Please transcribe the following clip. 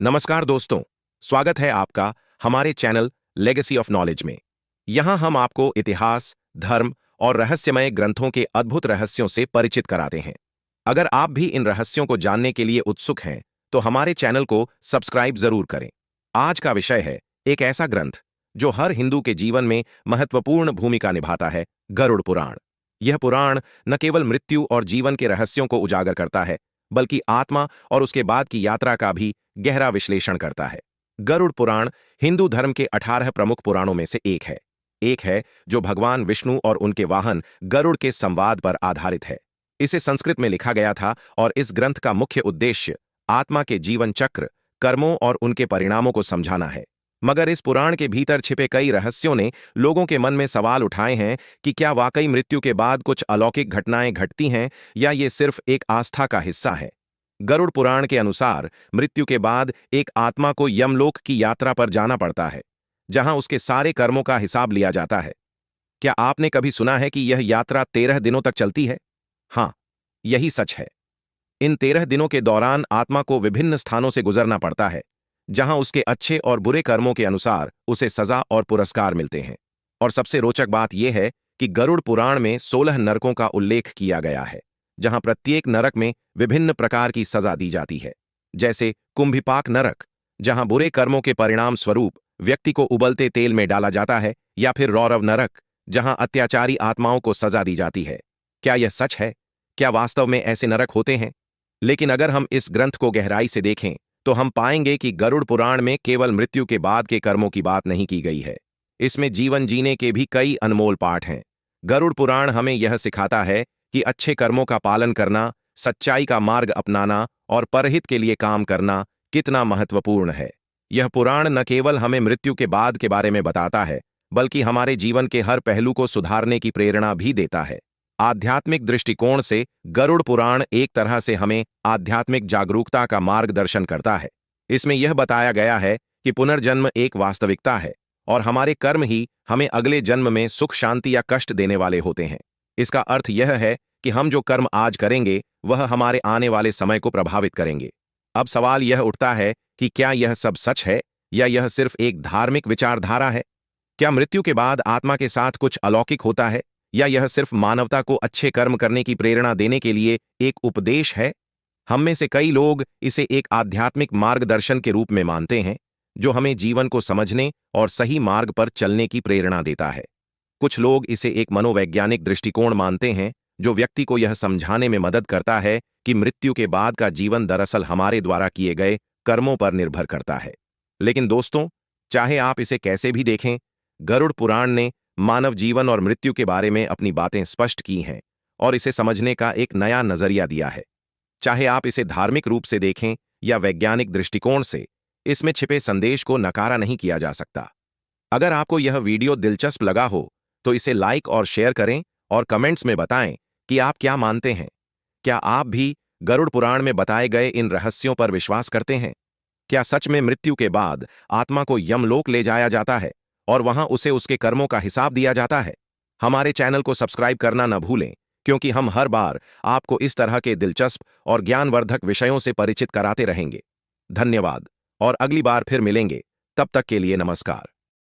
नमस्कार दोस्तों, स्वागत है आपका हमारे चैनल लेगेसी ऑफ नॉलेज में। यहाँ हम आपको इतिहास, धर्म और रहस्यमय ग्रंथों के अद्भुत रहस्यों से परिचित कराते हैं। अगर आप भी इन रहस्यों को जानने के लिए उत्सुक हैं, तो हमारे चैनल को सब्सक्राइब जरूर करें। आज का विषय है एक ऐसा ग्रंथ जो हर हिंदू के जीवन में महत्वपूर्ण भूमिका निभाता है, गरुड़ पुराण। यह पुराण न केवल मृत्यु और जीवन के रहस्यों को उजागर करता है, बल्कि आत्मा और उसके बाद की यात्रा का भी गहरा विश्लेषण करता है। गरुड़ पुराण हिंदू धर्म के 18 प्रमुख पुराणों में से एक है जो भगवान विष्णु और उनके वाहन गरुड़ के संवाद पर आधारित है। इसे संस्कृत में लिखा गया था और इस ग्रंथ का मुख्य उद्देश्य आत्मा के जीवन चक्र, कर्मों और उनके परिणामों को समझाना है। मगर इस पुराण के भीतर छिपे कई रहस्यों ने लोगों के मन में सवाल उठाए हैं कि क्या वाकई मृत्यु के बाद कुछ अलौकिक घटनाएं घटती हैं या ये सिर्फ एक आस्था का हिस्सा है। गरुड़ पुराण के अनुसार मृत्यु के बाद एक आत्मा को यमलोक की यात्रा पर जाना पड़ता है, जहां उसके सारे कर्मों का हिसाब लिया जाता है। क्या आपने कभी सुना है कि यह यात्रा 13 दिनों तक चलती है? हाँ, यही सच है। इन 13 दिनों के दौरान आत्मा को विभिन्न स्थानों से गुजरना पड़ता है, जहां उसके अच्छे और बुरे कर्मों के अनुसार उसे सजा और पुरस्कार मिलते हैं। और सबसे रोचक बात यह है कि गरुड़ पुराण में 16 नरकों का उल्लेख किया गया है, जहां प्रत्येक नरक में विभिन्न प्रकार की सजा दी जाती है। जैसे कुंभिपाक नरक, जहां बुरे कर्मों के परिणाम स्वरूप व्यक्ति को उबलते तेल में डाला जाता है, या फिर रौरव नरक, जहां अत्याचारी आत्माओं को सजा दी जाती है। क्या यह सच है? क्या वास्तव में ऐसे नरक होते हैं? लेकिन अगर हम इस ग्रंथ को गहराई से देखें तो हम पाएंगे कि गरुड़ पुराण में केवल मृत्यु के बाद के कर्मों की बात नहीं की गई है। इसमें जीवन जीने के भी कई अनमोल पाठ हैं। गरुड़ पुराण हमें यह सिखाता है कि अच्छे कर्मों का पालन करना, सच्चाई का मार्ग अपनाना और परहित के लिए काम करना कितना महत्वपूर्ण है। यह पुराण न केवल हमें मृत्यु के बाद के बारे में बताता है, बल्कि हमारे जीवन के हर पहलू को सुधारने की प्रेरणा भी देता है। आध्यात्मिक दृष्टिकोण से गरुड़ पुराण एक तरह से हमें आध्यात्मिक जागरूकता का मार्गदर्शन करता है। इसमें यह बताया गया है कि पुनर्जन्म एक वास्तविकता है और हमारे कर्म ही हमें अगले जन्म में सुख, शांति या कष्ट देने वाले होते हैं। इसका अर्थ यह है कि हम जो कर्म आज करेंगे वह हमारे आने वाले समय को प्रभावित करेंगे। अब सवाल यह उठता है कि क्या यह सब सच है या यह सिर्फ एक धार्मिक विचारधारा है? क्या मृत्यु के बाद आत्मा के साथ कुछ अलौकिक होता है, या यह सिर्फ मानवता को अच्छे कर्म करने की प्रेरणा देने के लिए एक उपदेश है? हम में से कई लोग इसे एक आध्यात्मिक मार्गदर्शन के रूप में मानते हैं, जो हमें जीवन को समझने और सही मार्ग पर चलने की प्रेरणा देता है। कुछ लोग इसे एक मनोवैज्ञानिक दृष्टिकोण मानते हैं, जो व्यक्ति को यह समझाने में मदद करता है कि मृत्यु के बाद का जीवन दरअसल हमारे द्वारा किए गए कर्मों पर निर्भर करता है। लेकिन दोस्तों, चाहे आप इसे कैसे भी देखें, गरुड़ पुराण ने मानव जीवन और मृत्यु के बारे में अपनी बातें स्पष्ट की हैं और इसे समझने का एक नया नजरिया दिया है। चाहे आप इसे धार्मिक रूप से देखें या वैज्ञानिक दृष्टिकोण से, इसमें छिपे संदेश को नकारा नहीं किया जा सकता। अगर आपको यह वीडियो दिलचस्प लगा हो तो इसे लाइक और शेयर करें और कमेंट्स में बताएं कि आप क्या मानते हैं। क्या आप भी गरुड़ पुराण में बताए गए इन रहस्यों पर विश्वास करते हैं? क्या सच में मृत्यु के बाद आत्मा को यमलोक ले जाया जाता है और वहां उसे उसके कर्मों का हिसाब दिया जाता है? हमारे चैनल को सब्सक्राइब करना न भूलें, क्योंकि हम हर बार आपको इस तरह के दिलचस्प और ज्ञानवर्धक विषयों से परिचित कराते रहेंगे। धन्यवाद और अगली बार फिर मिलेंगे। तब तक के लिए नमस्कार।